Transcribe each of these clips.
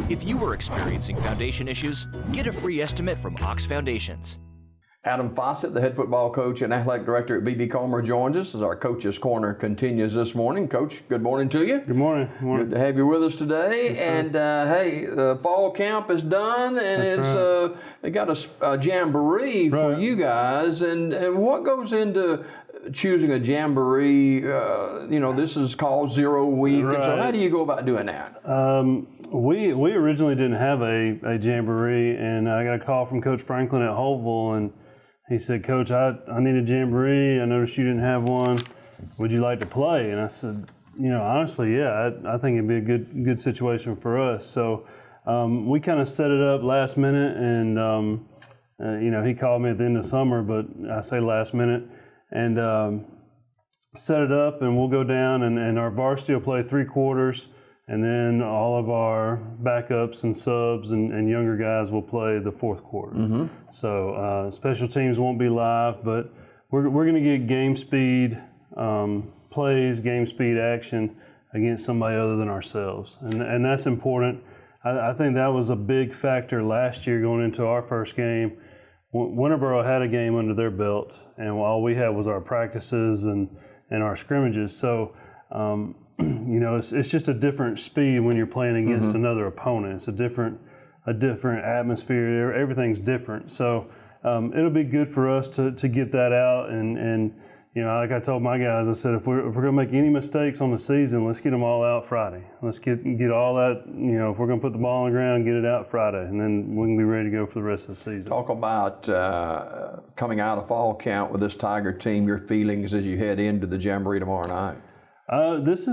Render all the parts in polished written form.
If you are experiencing foundation issues, get a free estimate from Ox Foundations. Adam Fossett, the head football coach and athletic director at B.B. Comer, joins us as our Coach's Corner continues this morning. Coach, good morning to you. Good morning. Good morning. Good to have you with us today. Yes, and hey, the fall camp is done, and they got a jamboree for you guys. And what goes into choosing a jamboree? This is called 0 week. Right. And so how do you go about doing that? We originally didn't have a jamboree, and I got a call from Coach Franklin at Holtville, and he said, "Coach, I need a jamboree. I noticed you didn't have one. Would you like to play?" And I said, honestly, yeah, I think it'd be a good situation for us. So we kind of set it up last minute, and he called me at the end of summer, but I say last minute, and set it up, and we'll go down, and our varsity will play 3 quarters. And then all of our backups and subs and younger guys will play the 4th quarter. Mm-hmm. So special teams won't be live, but we're going to get game speed plays, game speed action against somebody other than ourselves. And that's important. I think that was a big factor last year going into our first game. Winterboro had a game under their belt, and all we had was our practices and our scrimmages. So it's just a different speed when you're playing against another opponent. It's a different atmosphere. Everything's different. So it'll be good for us to get that out. And like I told my guys, I said, if we're going to make any mistakes on the season, let's get them all out Friday. Let's get all that. If we're going to put the ball on the ground, get it out Friday, and then we can be ready to go for the rest of the season. Talk about coming out of fall camp with this Tiger team. Your feelings as you head into the jamboree tomorrow night. This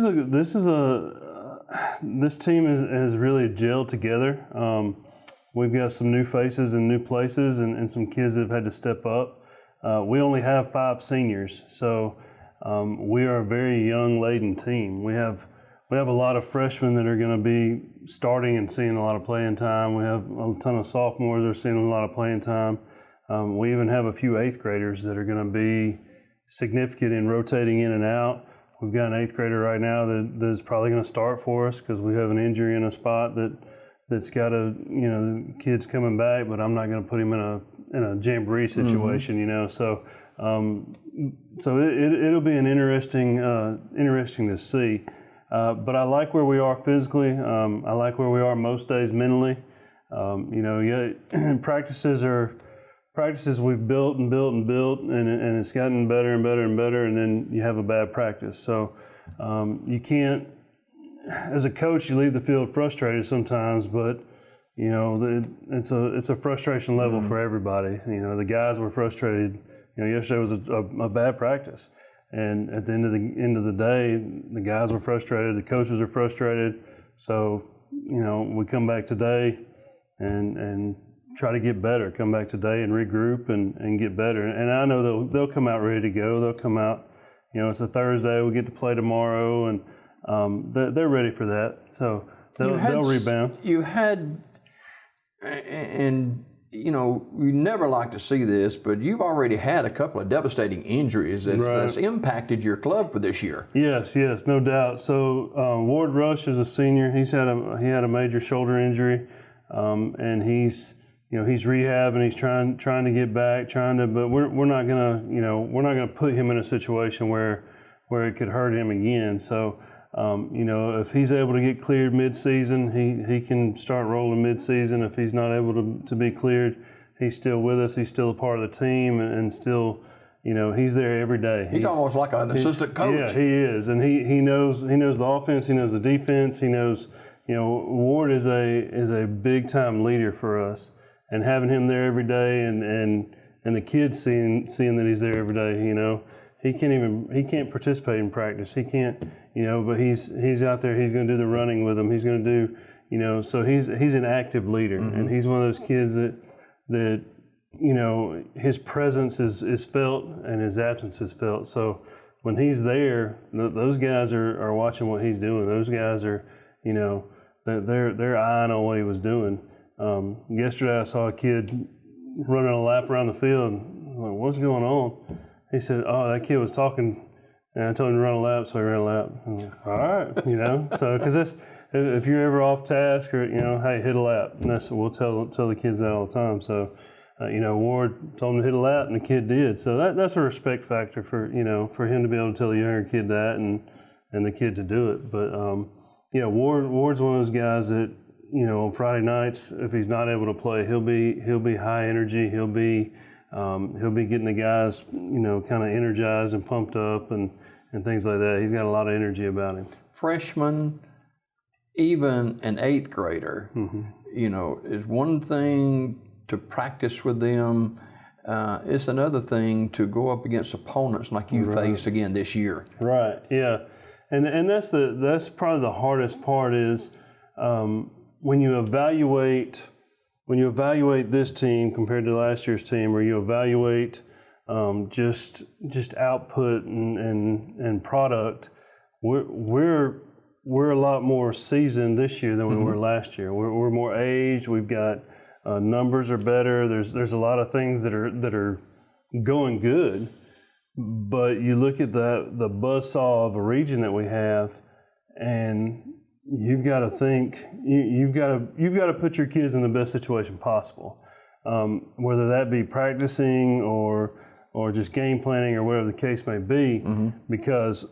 team has really gelled together. We've got some new faces in new places and some kids that have had to step up. We only have 5 seniors, so we are a very young laden team. We have a lot of freshmen that are going to be starting and seeing a lot of playing time. We have a ton of sophomores that are seeing a lot of playing time. We even have a few 8th graders that are going to be significant in rotating in and out. We've got an 8th grader right now that is probably going to start for us because we have an injury in a spot that's got the kid's coming back, but I'm not going to put him in a jamboree situation, So it'll be an interesting to see. But I like where we are physically. I like where we are most days mentally. Practices we've built and built and built, and it's gotten better and better and better, and then you have a bad practice. So you can't, as a coach, you leave the field frustrated sometimes, but it's a frustration level for everybody. The guys were frustrated. Yesterday was a bad practice, and at the end of the day, the guys were frustrated, the coaches are frustrated. So we come back today and try to get better, come back today and regroup and get better. And I know they'll come out ready to go. They'll come out, it's a Thursday, we get to play tomorrow, and they're ready for that. So they'll rebound. You had, we never like to see this, but you've already had a couple of devastating injuries that's impacted your club for this year. Yes, no doubt. So Ward Rush is a senior. He had a major shoulder injury, and he's rehabbing. He's trying to get back, but we're not gonna put him in a situation where it could hurt him again. So if he's able to get cleared mid-season, he can start rolling mid-season. If he's not able to be cleared, he's still with us. He's still a part of the team, and still, he's there every day. He's almost like an assistant coach. Yeah, he is, and he knows the offense. He knows the defense. He knows. Ward is a big time leader for us. And having him there every day, and the kids seeing that he's there every day, he can't participate in practice. He can't, but he's out there. He's going to do the running with them. He's going to do, so he's an active leader, and he's one of those kids that his presence is felt and his absence is felt. So when he's there, those guys are watching what he's doing. Those guys are, they're eyeing on what he was doing. Yesterday I saw a kid running a lap around the field. I was like, what's going on? He said, oh, that kid was talking, and I told him to run a lap, so he ran a lap. I'm like, all right, so because if you're ever off task or, hey, hit a lap. And we'll tell the kids that all the time. So, Ward told him to hit a lap, and the kid did. So that's a respect factor for him to be able to tell a younger kid that and the kid to do it. But, Ward's one of those guys that, on Friday nights, if he's not able to play, he'll be high energy. He'll be getting the guys, kind of energized and pumped up and things like that. He's got a lot of energy about him. Freshman, even an 8th grader, is one thing to practice with them. It's another thing to go up against opponents like you face again this year. Right. Yeah, and that's probably the hardest part is when you evaluate this team compared to last year's team, or you evaluate just output and product. We're a lot more seasoned this year than we were last year. We're more aged. We've got numbers are better. There's a lot of things that are going good, but you look at the buzzsaw of a region that we have, and you've got to think you've got to put your kids in the best situation possible, whether that be practicing or just game planning or whatever the case may be, because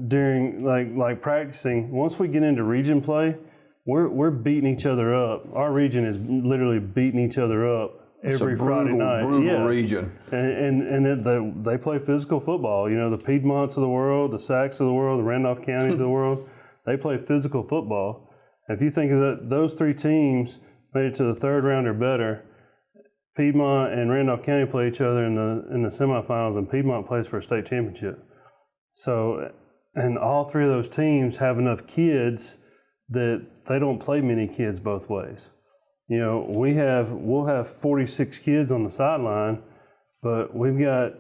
during like practicing, once we get into region play, we're beating each other up. Our region is literally beating each other up every Friday night. Brutal region. And they play physical football. The Piedmonts of the world, the Sacks of the world, the Randolph counties of the world, they play physical football. If you think of that, those 3 teams made it to the 3rd round or better. Piedmont and Randolph County play each other in the semifinals, and Piedmont plays for a state championship. So, and all 3 of those teams have enough kids that they don't play many kids both ways. We'll have 46 kids on the sideline, but we've got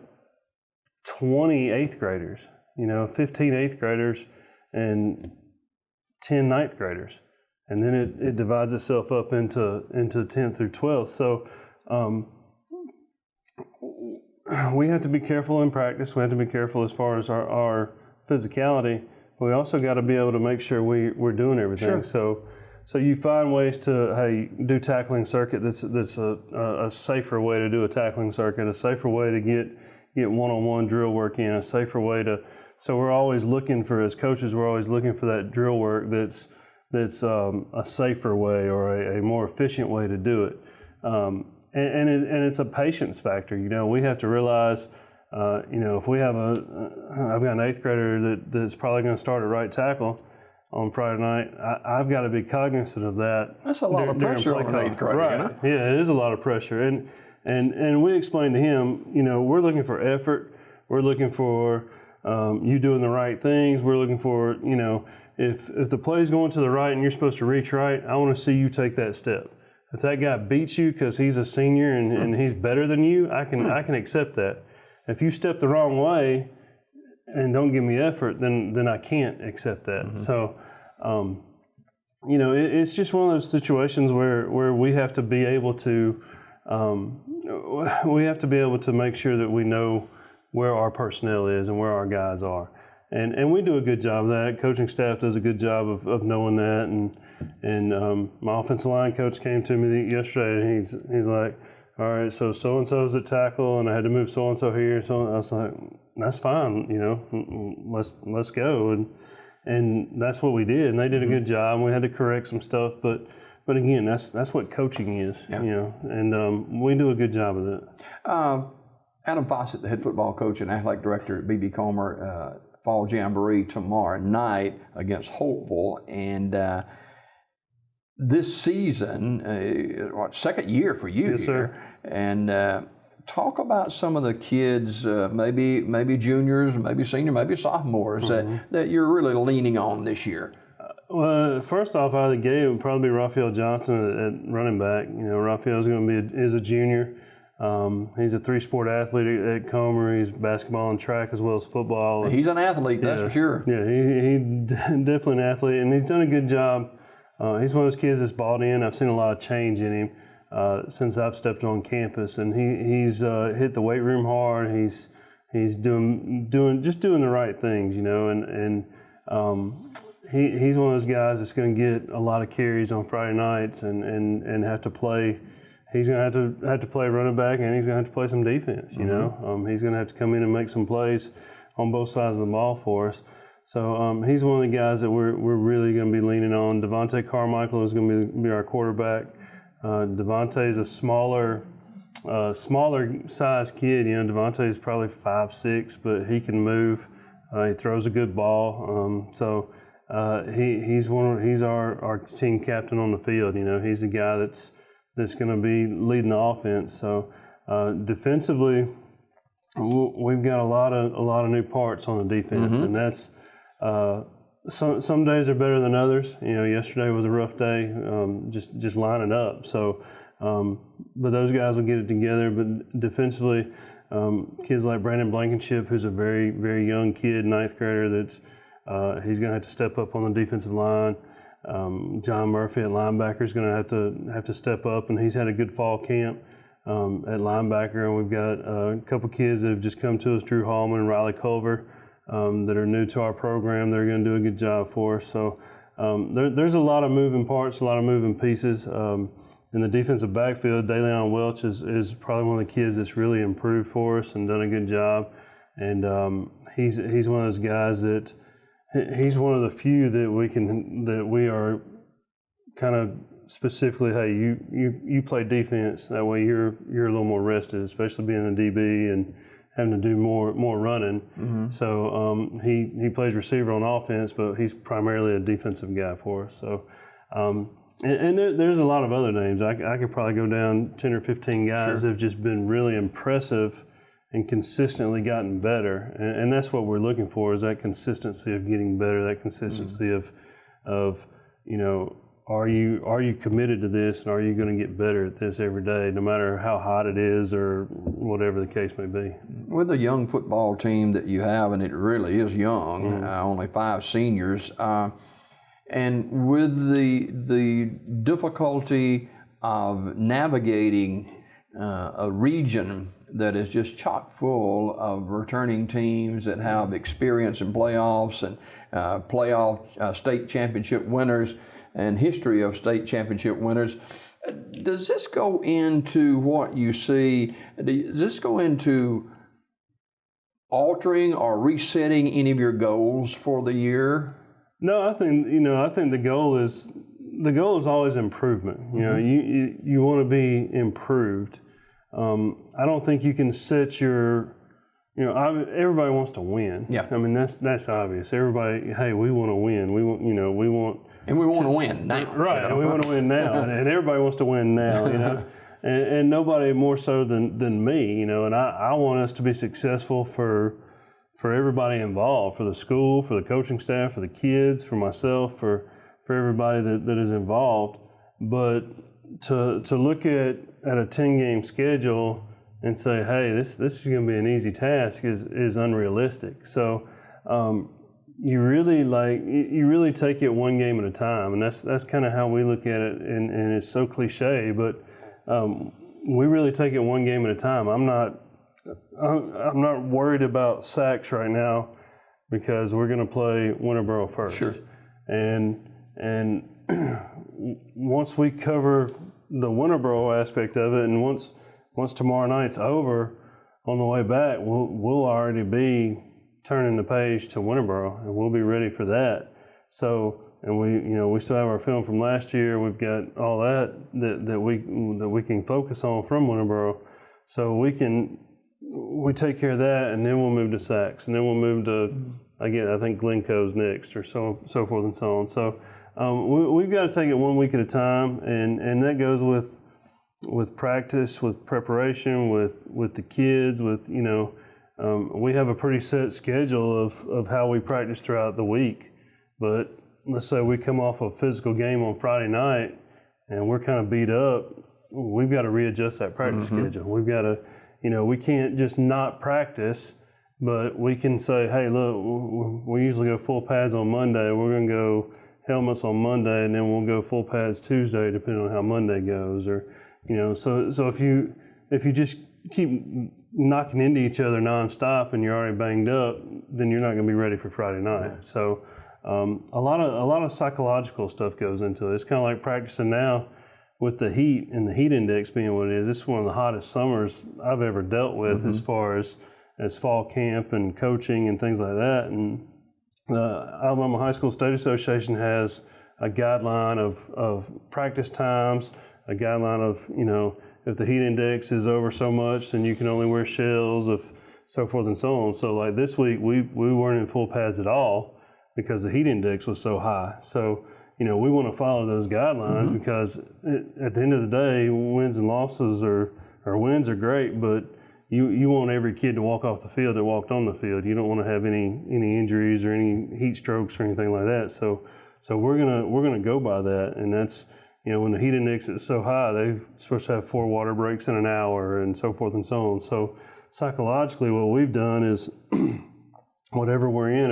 20 8th graders, 15 8th graders and 10 9th graders. And then it divides itself up into 10th through 12th. So we have to be careful in practice. We have to be careful as far as our physicality. But we also got to be able to make sure we're doing everything. Sure. So you find ways to do tackling circuit. That's a safer way to do a tackling circuit. A safer way to get one-on-one drill work in. A safer way to. So we're always looking for, as coaches, we're always looking for that drill work that's a safer way or a more efficient way to do it. And it's a patience factor. We have to realize, if we have I've got an 8th grader that's probably going to start at right tackle on Friday night. I've got to be cognizant of that. That's a lot of pressure on an 8th grader, right? Yeah, it is a lot of pressure. And we explained to him, we're looking for effort. We're looking for you doing the right things. We're looking for, if the play's going to the right and you're supposed to reach right, I want to see you take that step. If that guy beats you because he's a senior and he's better than you, I can accept that. If you step the wrong way and don't give me effort, then I can't accept that. So, it's just one of those situations where we have to be able to make sure that we know where our personnel is and where our guys are. And we do a good job of that. Coaching staff does a good job of knowing that. And my offensive line coach came to me yesterday, and he's like, all right, so and so's at tackle, and I had to move so and so here. So I was like, that's fine, let's go. And that's what we did. And they did a good job. And we had to correct some stuff, but again, that's what coaching is, And we do a good job of that. Adam Fossett, the head football coach and athletic director at B.B. Comer, Fall Jamboree tomorrow night against Hopeville, and this season, 2nd year for you yes, here, sir. And talk about some of the kids, maybe juniors, maybe senior, maybe sophomores that you're really leaning on this year. Well, first off, out of the gate, it would probably be Raphael Johnson at running back. Raphael's is a junior. He's a 3-sport athlete at Comer. He's basketball and track as well as football. He's an athlete, that's for sure. Yeah, he's definitely an athlete, and he's done a good job. He's one of those kids that's bought in. I've seen a lot of change in him since I've stepped on campus, and he's hit the weight room hard. He's doing the right things, and he's one of those guys that's going to get a lot of carries on Friday nights and have to play. He's going to have to play running back, and he's going to have to play some defense. You know, he's going to have to come in and make some plays on both sides of the ball for us. So he's one of the guys that we're really going to be leaning on. Devontae Carmichael is going to be our quarterback. Devontae is a smaller size kid. You know, Devontae is probably 5'6", but he can move. He throws a good ball. He's our team captain on the field. You know, he's the guy that's going to be leading the offense. So defensively, we've got a lot of new parts on the defense, and that's some days are better than others. You know, yesterday was a rough day, just lining up. So, but those guys will get it together. But defensively, kids like Brandon Blankenship, who's a very, very young kid, 9th grader, that's he's going to have to step up on the defensive line. John Murphy at linebacker is going to have to step up, and he's had a good fall camp at linebacker. And we've got a couple kids that have just come to us, Drew Hallman and Riley Culver, that are new to our program. They're going to do a good job for us. So there's a lot of moving parts, a lot of moving pieces. In the defensive backfield, DeLeon Welch is probably one of the kids that's really improved for us and done a good job. And he's one of those guys that he's one of the few that we are kind of specifically, hey, you play defense. That way you're a little more rested, especially being a DB and having to do more running. So he plays receiver on offense, but he's primarily a defensive guy for us. So and there's a lot of other names. I could probably go down 10 or 15 guys that have just been really impressive and consistently gotten better. And that's what we're looking for, is that consistency of getting better, that consistency of you know, are you committed to this, and are you going to get better at this every day, no matter how hot it is or whatever the case may be. With a young football team that you have, and it really is young, only 5 seniors, and with the difficulty of navigating a region that is just chock full of returning teams that have experience in playoffs and playoff state championship winners and history of state championship winners, does this go into what you see? Does this go into altering or resetting any of your goals for the year? No, I think the goal is always improvement. You know, you want to be improved. I don't think you can set your, everybody wants to win. Yeah. I mean, that's obvious. Everybody, hey, we want to win. We want and we want to win now. Right, and we want to win now, and everybody wants to win now. You know, and nobody more so than me. You know, and I want us to be successful for everybody involved, for the school, for the coaching staff, for the kids, for myself, for everybody that is involved. But to look at a 10-game schedule and say, hey, this is going to be an easy task is unrealistic. So you really take it one game at a time, and that's kind of how we look at it. And it's so cliche, but we really take it one game at a time. I'm not worried about sacks right now because we're going to play Winterboro first. Sure. And once we cover the Winterboro aspect of it, and once tomorrow night's over, on the way back, we'll already be turning the page to Winterboro, and we'll be ready for that. So, and we still have our film from last year. We've got all that we can focus on from Winterboro. So we take care of that, and then we'll move to sacks, and then we'll move to, again, I think Glencoe's next, or so forth and so on. So we've got to take it 1 week at a time, and that goes with practice, with preparation, with the kids, we have a pretty set schedule of how we practice throughout the week. But let's say we come off a physical game on Friday night, and we're kind of beat up, we've got to readjust that practice schedule. We've got to, we can't just not practice, but we can say, hey, look, we usually go full pads on Monday. We're going to go helmets on Monday, and then we'll go full pads Tuesday, depending on how Monday goes. Or, so if you just keep knocking into each other nonstop and you're already banged up, then you're not going to be ready for Friday night. Yeah. So a lot of psychological stuff goes into it. It's kind of like practicing now with the heat and the heat index being what it is. This is one of the hottest summers I've ever dealt with as far as fall camp and coaching and things like that. And the Alabama High School State Association has a guideline of practice times, a guideline of, if the heat index is over so much, then you can only wear shells, of so forth and so on. So like this week, we weren't in full pads at all because the heat index was so high. So, we want to follow those guidelines because at the end of the day, wins and losses or wins are great, but you want every kid to walk off the field that walked on the field. You don't want to have any injuries or any heat strokes or anything like that. So we're gonna go by that, and that's when the heat index is so high, they're supposed to have 4 water breaks in an hour and so forth and so on. So psychologically, what we've done is whatever we're in,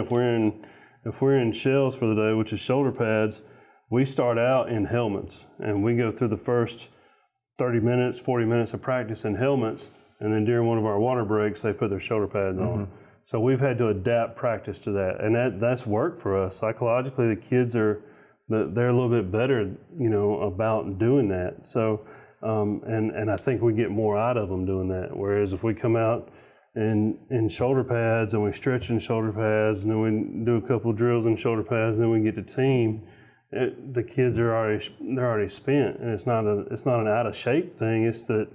if we're in shells for the day, which is shoulder pads, we start out in helmets, and we go through the first 30 minutes, 40 minutes of practice in helmets, and then during one of our water breaks, they put their shoulder pads on. So we've had to adapt practice to that, and that's worked for us. Psychologically, the kids they're a little bit better, about doing that. So, and I think we get more out of them doing that. Whereas if we come out in shoulder pads and we stretch in shoulder pads, and then we do a couple of drills in shoulder pads, and then we get to team, the kids they're already spent, and it's not an out of shape thing. It's that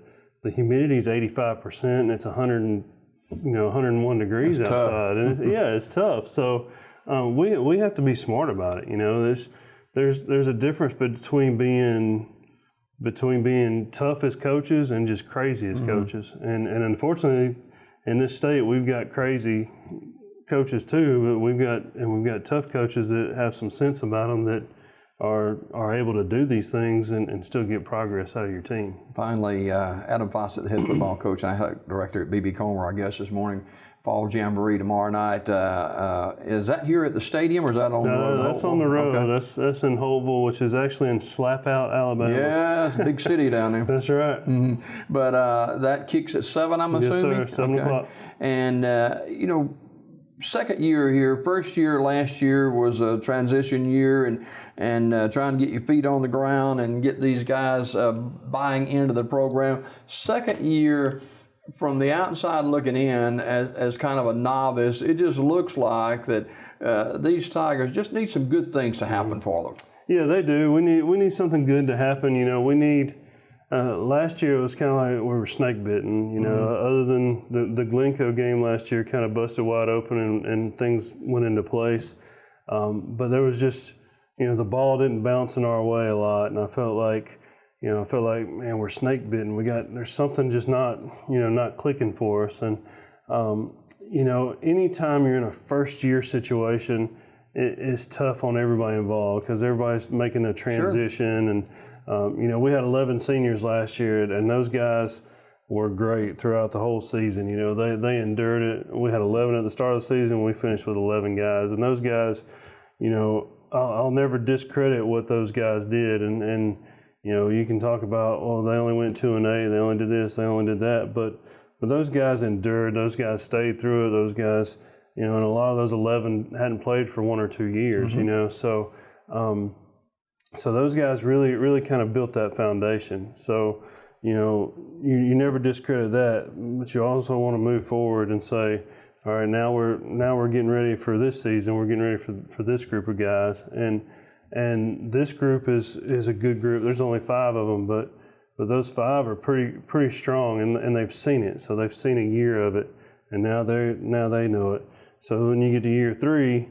the humidity is 85% and it's 101 degrees That's outside, tough. and it's tough. So we have to be smart about it. There's a difference between being tough as coaches and just crazy as coaches, and unfortunately in this state we've got crazy coaches too, but we've got tough coaches that have some sense about them that are able to do these things and still get progress out of your team. Finally, Adam Fossett, the head football coach and athletic director at BB Comer, our guest this morning. Fall Jamboree tomorrow night. Is that here at the stadium, or is that on the road? No, that's on the road. Okay. That's in Holtville, which is actually in Slapout, Alabama. Yeah, it's a big city down there. That's right. But that kicks at 7, I'm assuming? Yes, sir, 7 o'clock. And, second year here, first year last year was a transition year, and trying to get your feet on the ground and get these guys buying into the program. Second year, from the outside looking in as kind of a novice, it just looks like that these Tigers just need some good things to happen for them. Yeah, they do. We need something good to happen. We need. Last year it was kind of like we were snake bitten. Other than the Glencoe game last year, kind of busted wide open and things went into place. But there was just the ball didn't bounce in our way a lot, and I felt like. Man, we're snake bitten. There's something just not clicking for us. And, anytime you're in a first year situation, it's tough on everybody involved because everybody's making a transition. Sure. And, we had 11 seniors last year, and those guys were great throughout the whole season. They endured it. We had 11 at the start of the season. We finished with 11 guys. And those guys, I'll never discredit what those guys did. And you can talk about, they only went 2-8, they only did this, they only did that, but those guys endured, those guys stayed through it, those guys, and a lot of those 11 hadn't played for 1 or 2 years, so those guys really kind of built that foundation. So, you never discredit that, but you also want to move forward and say, all right, now we're getting ready for this season, we're getting ready for this group of guys, and this group is a good group. There's only 5 of them, but those 5 are pretty strong, and they've seen it. So they've seen a year of it, and now they know it. So when you get to year 3,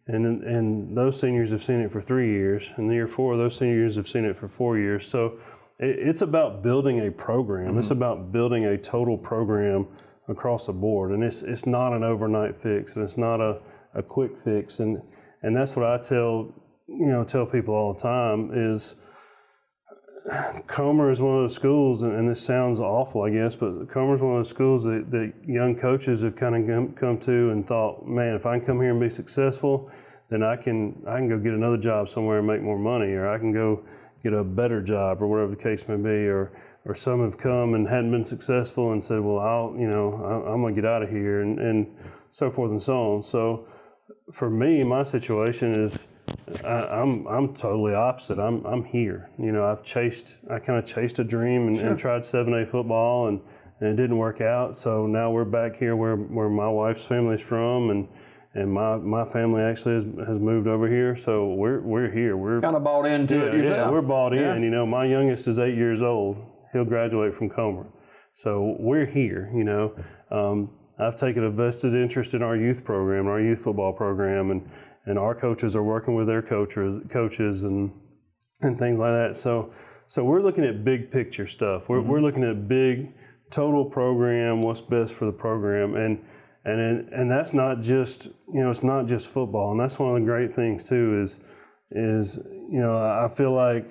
and those seniors have seen it for 3 years, and year 4, those seniors have seen it for 4 years. So it's about building a program. It's about building a total program across the board, and it's not an overnight fix, and it's not a quick fix, and that's what I tell people all the time is Comer is one of those schools, and this sounds awful, I guess, but Comer is one of those schools that young coaches have kind of come to and thought, man, if I can come here and be successful, then I can go get another job somewhere and make more money, or I can go get a better job, or whatever the case may be, or some have come and hadn't been successful and said, well, I'm going to get out of here, and so forth and so on. So for me, my situation is I'm totally opposite. I'm here. You know, I kind of chased a dream and tried 7A football and it didn't work out. So now we're back here where my wife's family's from and my family actually has moved over here. So we're here. We're kind of bought into it yourself. Yeah, we're bought in. Yeah. You know, my youngest is 8 years old. He'll graduate from Comer. So we're here, you know. I've taken a vested interest in our youth program, our youth football program, and our coaches are working with their coaches and things like that. So we're looking at big picture stuff. We're looking at big total program, what's best for the program, and that's not just, you know, it's not just football. And that's one of the great things too is you know, I feel like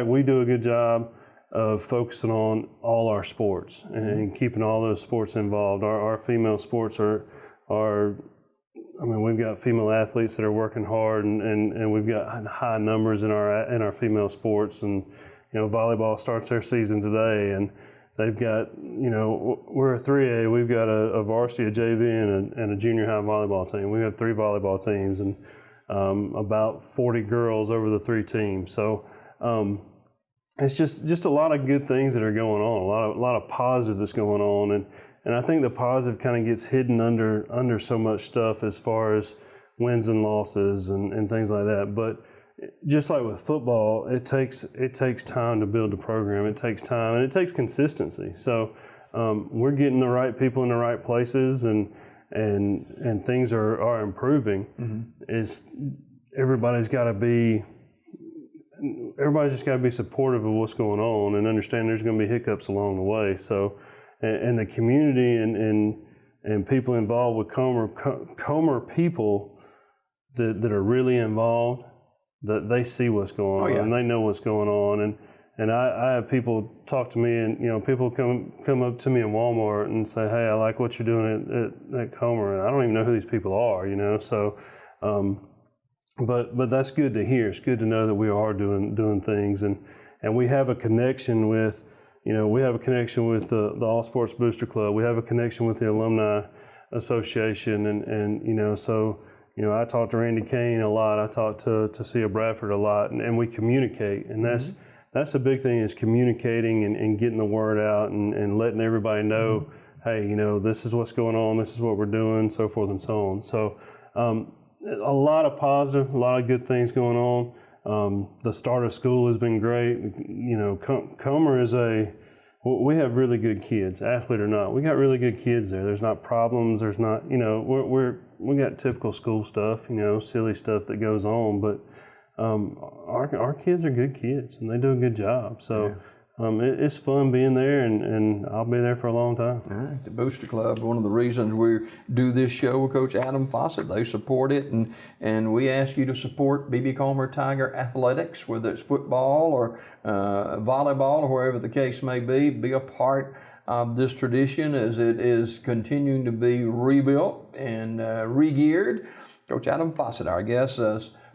we do a good job of focusing on all our sports and keeping all those sports involved. Our female sports are I mean, we've got female athletes that are working hard and we've got high numbers in our female sports. And, you know, volleyball starts their season today and they've got, you know, we're a 3A, we've got a varsity, a JV and a junior high volleyball team. We have 3 volleyball teams and about 40 girls over the 3 teams. So, it's just a lot of good things that are going on, a lot of positive that's going on, and I think the positive kind of gets hidden under so much stuff as far as wins and losses and things like that. But just like with football, it takes time to build a program. It takes time and it takes consistency. So we're getting the right people in the right places, and things are improving. It's everybody's just got to be supportive of what's going on and understand there's going to be hiccups along the way. So, and the community and people involved with Comer people that are really involved, that they see what's going on and they know what's going on. And I have people talk to me, and, you know, people come up to me in Walmart and say, hey, I like what you're doing at Comer. And I don't even know who these people are, you know, so, But that's good to hear. It's good to know that we are doing things, and we have a connection with, you know, the All Sports Booster Club. We have a connection with the Alumni Association, and you know, so, you know, I talk to Randy Kane a lot. I talk to Sia Bradford a lot, and we communicate, and that's the big thing, is communicating and getting the word out and letting everybody know, hey, you know, this is what's going on, this is what we're doing, so forth and so on. So. A lot of positive, a lot of good things going on. The start of school has been great. You know, Comer is we have really good kids, athlete or not. We got really good kids there. There's not problems. There's not, you know, we got typical school stuff, you know, silly stuff that goes on. But our kids are good kids and they do a good job. So. It's fun being there, and I'll be there for a long time. All right, the Booster Club, one of the reasons we do this show with Coach Adam Fossett, they support it, and we ask you to support BB Comer Tiger Athletics, whether it's football or volleyball or wherever the case may be a part of this tradition as it is continuing to be rebuilt and re-geared. Coach Adam Fossett, our guest,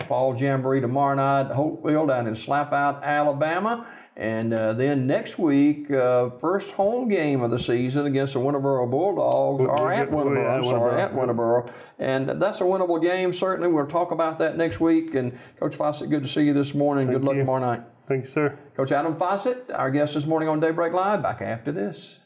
Fall Jamboree tomorrow night at Hopeville down in Slapout, Alabama. And then next week, first home game of the season against the Winterboro Bulldogs, at Winterboro. And that's a winnable game, certainly. We'll talk about that next week. And Coach Fossett, good to see you this morning. Good luck tomorrow night. Thank you, sir. Coach Adam Fossett, our guest this morning on Daybreak Live, back after this.